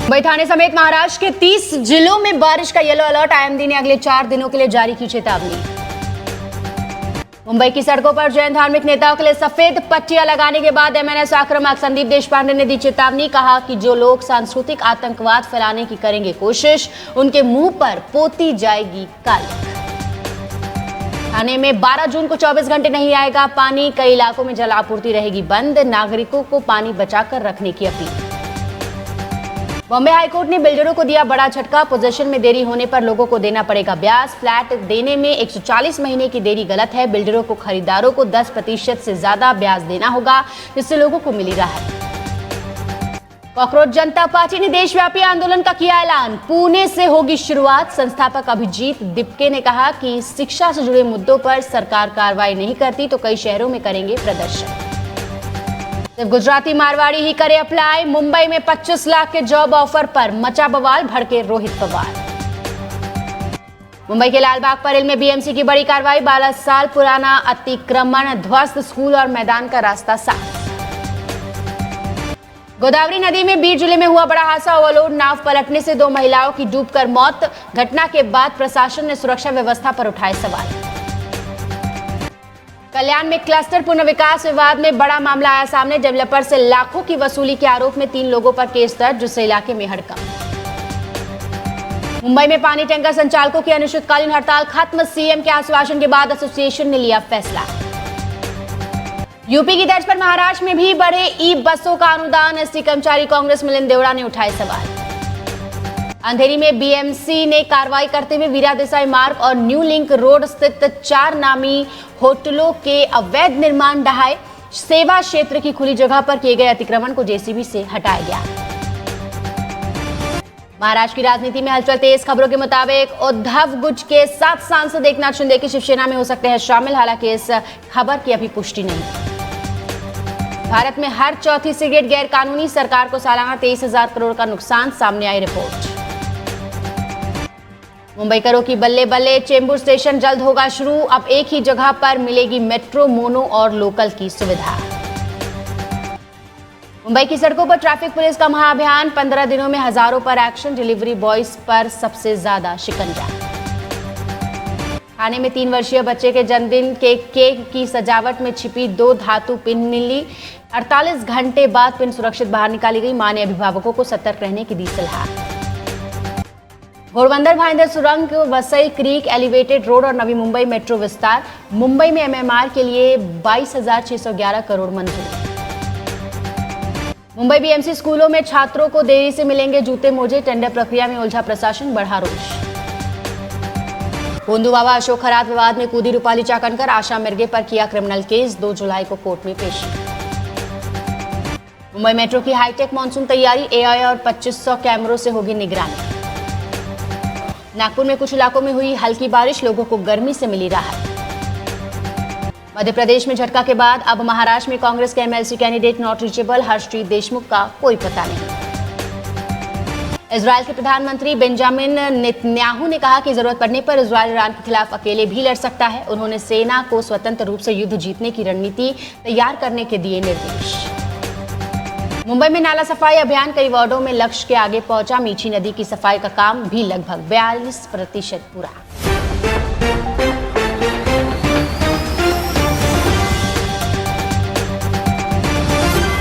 मुंबई थाने समेत महाराष्ट्र के 30 जिलों में बारिश का येलो अलर्ट। आईएमडी ने अगले 4 दिनों के लिए जारी की चेतावनी। मुंबई की सड़कों पर जैन धार्मिक नेताओं के लिए सफेद पट्टियां लगाने के बाद एमएनएस आक्रामक संदीप देशपांडे ने दी चेतावनी। कहा कि जो लोग सांस्कृतिक आतंकवाद फैलाने की करेंगे कोशिश, उनके मुंह पर पोती जाएगी कालिक। थाने में 12 जून को 24 घंटे नहीं आएगा पानी। कई इलाकों में जल आपूर्ति रहेगी बंद। नागरिकों को पानी बचाकर रखने की अपील। बॉम्बे हाईकोर्ट ने बिल्डरों को दिया बड़ा झटका। पोजीशन में देरी होने पर लोगों को देना पड़ेगा ब्याज। फ्लैट देने में 140 महीने की देरी गलत है। बिल्डरों को खरीदारों को 10% से ज्यादा ब्याज देना होगा, जिससे लोगों को मिली राहत। कॉकरोच जनता पार्टी ने देशव्यापी आंदोलन का किया ऐलान। पुणे से होगी शुरुआत। संस्थापक अभिजीत दिपके ने कहा कि शिक्षा से जुड़े मुद्दों पर सरकार कार्रवाई नहीं करती तो कई शहरों में करेंगे प्रदर्शन। सिर्फ गुजराती मारवाड़ी ही करे अप्लाई। मुंबई में 25 लाख के जॉब ऑफर पर मचा बवाल। भड़के रोहित पवार। मुंबई के लालबाग परेल में बीएमसी की बड़ी कार्रवाई। 12 साल पुराना अतिक्रमण ध्वस्त। स्कूल और मैदान का रास्ता साफ। गोदावरी नदी में बीड जिले में हुआ बड़ा हादसा। ओवरलोड नाव पलटने से 2 महिलाओं की डूबकर मौत। घटना के बाद प्रशासन ने सुरक्षा व्यवस्था पर उठाए सवाल। कल्याण में क्लस्टर पुनर्विकास विवाद में बड़ा मामला आया सामने। डेवलपर से लाखों की वसूली के आरोप में 3 लोगों पर केस दर्ज, जिससे इलाके में हड़कंप। मुंबई में पानी टैंकर संचालकों की अनिश्चितकालीन हड़ताल खत्म। सीएम के आश्वासन के बाद एसोसिएशन ने लिया फैसला। यूपी की तर्ज पर महाराष्ट्र में भी बढ़े ई बसों का अनुदान। एसटी कर्मचारी कांग्रेस मिलिंद देवड़ा ने उठाए सवाल। अंधेरी में बीएमसी ने कार्रवाई करते हुए वीरा देसाई मार्ग और न्यू लिंक रोड स्थित 4 नामी होटलों के अवैध निर्माण ढहाए। सेवा क्षेत्र की खुली जगह पर किए गए अतिक्रमण को जेसीबी से हटाया गया। महाराष्ट्र की राजनीति में हलचल तेज। खबरों के मुताबिक उद्धव गुट के 7 सांसद एकनाथ शिंदे की शिवसेना में हो सकते हैं शामिल। हालांकि इस खबर की अभी पुष्टि नहीं। भारत में हर चौथी सिगरेट गैर कानूनी। सरकार को सालाना 23,000 करोड़ का नुकसान, सामने आई रिपोर्ट। मुंबई करो की बल्ले बल्ले। चेंबूर स्टेशन जल्द होगा शुरू। अब एक ही जगह पर मिलेगी मेट्रो, मोनो और लोकल की सुविधा। मुंबई की सड़कों पर ट्रैफिक पुलिस का महाअभियान। 15 दिनों में हजारों पर एक्शन। डिलीवरी बॉयज पर सबसे ज्यादा शिकंजा। थाने में 3 वर्षीय बच्चे के जन्मदिन के केक की सजावट में छिपी 2 धातु पिन मिली। 48 घंटे बाद पिन सुरक्षित बाहर निकाली गई। मां ने अभिभावकों को सतर्क रहने की दी सलाह। घोड़बंदर भाईंदर सुरंग, वसई क्रीक एलिवेटेड रोड और नवी मुंबई मेट्रो विस्तार। मुंबई में एमएमआर के लिए 22,611 करोड़ मंजूर। मुंबई बीएमसी स्कूलों में छात्रों को देरी से मिलेंगे जूते मोजे। टेंडर प्रक्रिया में उलझा प्रशासन, बढ़ा रोष। गोंदू बाबा अशोक खरात विवाद में कूदी रूपाली चाकणकर। आशा मिर्गे पर किया क्रिमिनल केस। 2 जुलाई को कोर्ट में पेशी। मुंबई मेट्रो की हाईटेक मानसून तैयारी। एआई और 2500 कैमरों से होगी निगरानी। नागपुर में कुछ इलाकों में हुई हल्की बारिश। लोगों को गर्मी से मिली राहत। मध्य प्रदेश में झटका के बाद अब महाराष्ट्र में कांग्रेस के MLC candidate not reachable. Harshdeep Deshmukh का कोई पता नहीं। इजरायल के प्रधानमंत्री बेंजामिन नेतन्याहू ने कहा कि जरूरत पड़ने पर इजरायल ईरान के खिलाफ अकेले भी लड़ सकता है। उन्होंने सेना को स्वतंत्र रूप से युद्ध जीतने की रणनीति तैयार करने के दिए निर्देश। मुंबई में नाला सफाई अभियान। कई वार्डों में लक्ष्य के आगे पहुंचा। मीठी नदी की सफाई का काम भी लगभग 42% पूरा।